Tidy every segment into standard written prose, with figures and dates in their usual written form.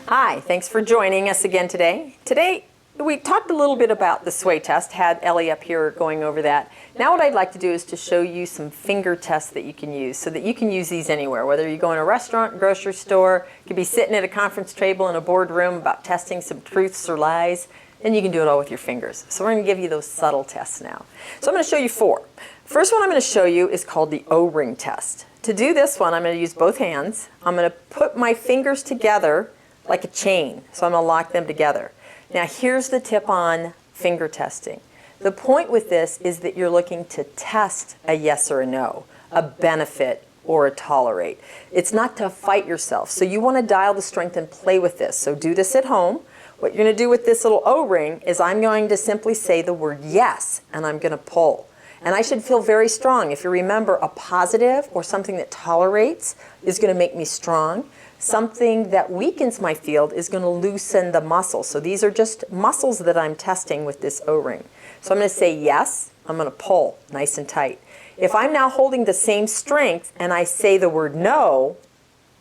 Hi, thanks for joining us again today. Today, we talked a little bit about the sway test, had Ellie up here going over that. Now what I'd like to do is to show you some finger tests that you can use so that you can use these anywhere, whether you go in a restaurant, grocery store, you could be sitting at a conference table in a boardroom about testing some truths or lies, and you can do it all with your fingers. So we're going to give you those subtle tests now. So I'm going to show you four. First one I'm going to show you is called the O-ring test. To do this one, I'm going to use both hands. I'm going to put my fingers together like a chain, so I'm going to lock them together. Now here's the tip on finger testing. The point with this is that you're looking to test a yes or a no, a benefit or a tolerate. It's not to fight yourself. So you want to dial the strength and play with this. So do this at home. What you're going to do with this little O-ring is I'm going to simply say the word yes, and I'm going to pull. And I should feel very strong. If you remember, a positive or something that tolerates is going to make me strong. Something that weakens my field is going to loosen the muscle. So these are just muscles that I'm testing with this O-ring. So I'm going to say yes, I'm going to pull nice and tight. If I'm now holding the same strength and I say the word no,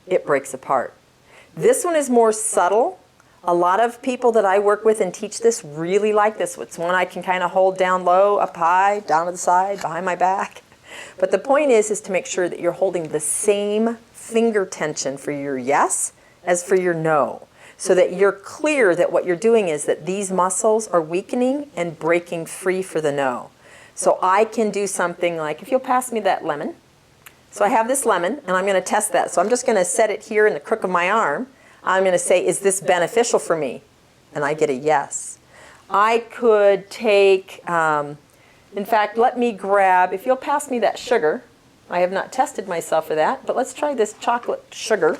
it breaks apart. This one is more subtle. A lot of people that I work with and teach this really like this. It's one I can kind of hold down low, up high, down to the side, behind my back. But the point is to make sure that you're holding the same finger tension for your yes as for your no, so that you're clear that what you're doing is that these muscles are weakening and breaking free for the no. So I can do something like, if you'll pass me that lemon. So I have this lemon and I'm going to test that. So I'm just going to set it here in the crook of my arm. I'm going to say, is this beneficial for me? And I get a yes. I could take, in fact, let me grab, if you'll pass me that sugar. I have not tested myself for that, but let's try this chocolate sugar.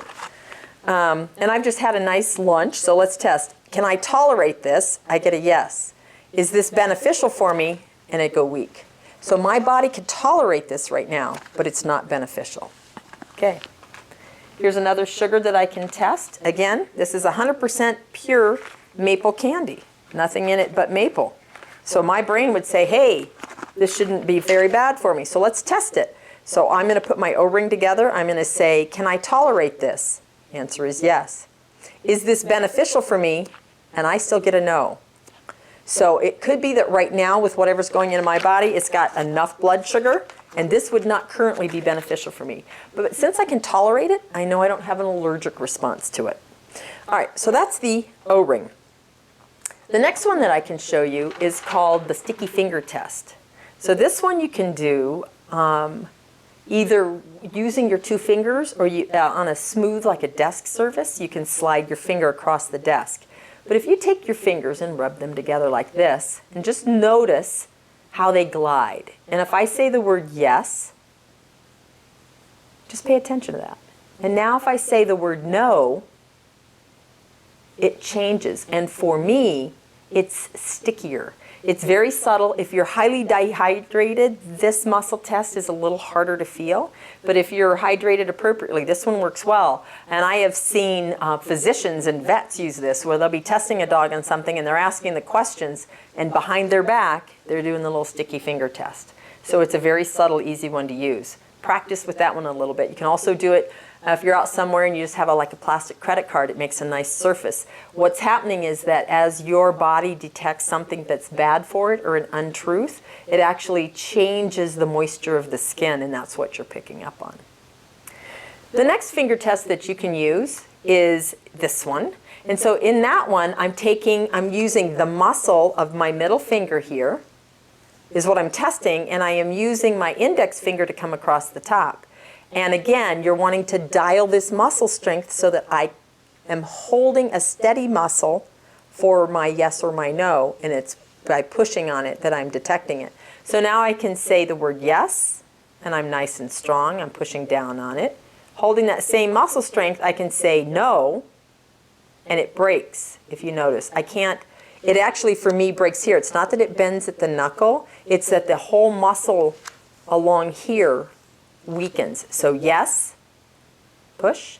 And I've just had a nice lunch, so let's test. Can I tolerate this? I get a yes. Is this beneficial for me? And I go weak. So my body can tolerate this right now, but it's not beneficial. Okay. Here's another sugar that I can test. Again, this is 100% pure maple candy. Nothing in it but maple. So my brain would say, hey, this shouldn't be very bad for me. So let's test it. So I'm going to put my O-ring together. I'm going to say, can I tolerate this? Answer is yes. Is this beneficial for me? And I still get a no. So it could be that right now with whatever's going into my body, it's got enough blood sugar, and this would not currently be beneficial for me. But since I can tolerate it, I know I don't have an allergic response to it. All right, so that's the O-ring. The next one that I can show you is called the sticky finger test. So this one you can do either using your two fingers or on a smooth, like a desk surface, you can slide your finger across the desk. But if you take your fingers and rub them together like this, and just notice how they glide. And if I say the word yes, just pay attention to that. And now if I say the word no, it changes. And for me, it's stickier. It's very subtle. If you're highly dehydrated, this muscle test is a little harder to feel. But if you're hydrated appropriately, this one works well. And I have seen physicians and vets use this, where they'll be testing a dog on something and they're asking the questions, and behind their back, they're doing the little sticky finger test. So it's a very subtle, easy one to use. Practice with that one a little bit. You can also do it if you're out somewhere and you just have like a plastic credit card. It makes a nice surface. What's happening is that as your body detects something that's bad for it or an untruth, it actually changes the moisture of the skin, and that's what you're picking up on. The next finger test that you can use is this one. And so in that one, I'm using the muscle of my middle finger here is what I'm testing, and I am using my index finger to come across the top. And again, you're wanting to dial this muscle strength so that I am holding a steady muscle for my yes or my no, and it's by pushing on it that I'm detecting it. So now I can say the word yes, and I'm nice and strong. I'm pushing down on it. Holding that same muscle strength, I can say no, and it breaks, if you notice. It actually, for me, breaks here. It's not that it bends at the knuckle. It's that the whole muscle along here weakens. So yes, push.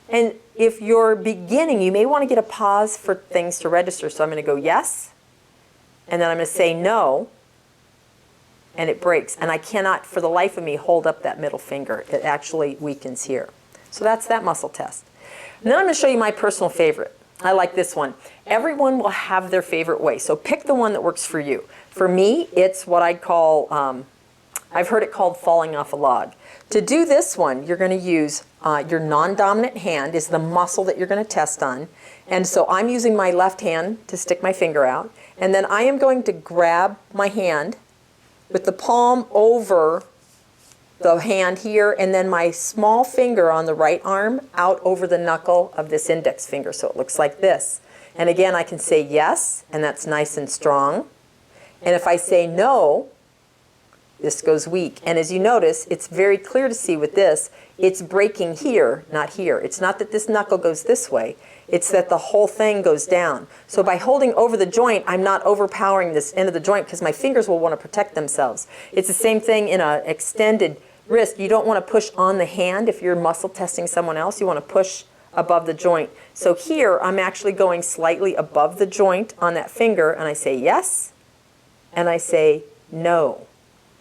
And if you're beginning, you may want to get a pause for things to register. So I'm going to go yes, and then I'm going to say no, and it breaks. And I cannot, for the life of me, hold up that middle finger. It actually weakens here. So that's that muscle test. And then I'm going to show you my personal favorite. I like this one. Everyone will have their favorite way, so pick the one that works for you. For me, it's what I'd call, I've heard it called falling off a log. To do this one, you're going to use your non-dominant hand is the muscle that you're going to test on. And so I'm using my left hand to stick my finger out. And then I am going to grab my hand with the palm over the hand here, and then my small finger on the right arm out over the knuckle of this index finger. So it looks like this. And again, I can say yes, and that's nice and strong. And if I say no, this goes weak. And as you notice, it's very clear to see with this, it's breaking here, not here. It's not that this knuckle goes this way. It's that the whole thing goes down. So by holding over the joint, I'm not overpowering this end of the joint because my fingers will want to protect themselves. It's the same thing in an extended wrist. You don't want to push on the hand if you're muscle testing someone else. You want to push above the joint. So here, I'm actually going slightly above the joint on that finger, and I say yes, and I say no,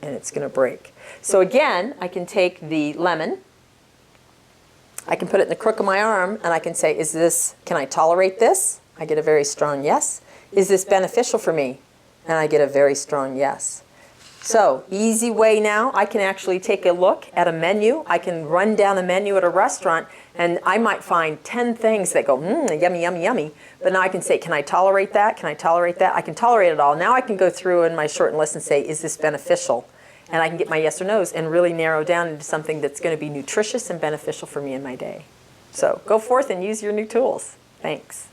and it's going to break. So again, I can take the lemon, I can put it in the crook of my arm, and I can say, can I tolerate this? I get a very strong yes. Is this beneficial for me? And I get a very strong yes. So, easy way now, I can actually take a look at a menu. I can run down a menu at a restaurant, and I might find 10 things that go, yummy, yummy, yummy. But now I can say, can I tolerate that? Can I tolerate that? I can tolerate it all. Now I can go through in my shortened list and say, is this beneficial? And I can get my yes or no's and really narrow down into something that's going to be nutritious and beneficial for me in my day. So, go forth and use your new tools. Thanks.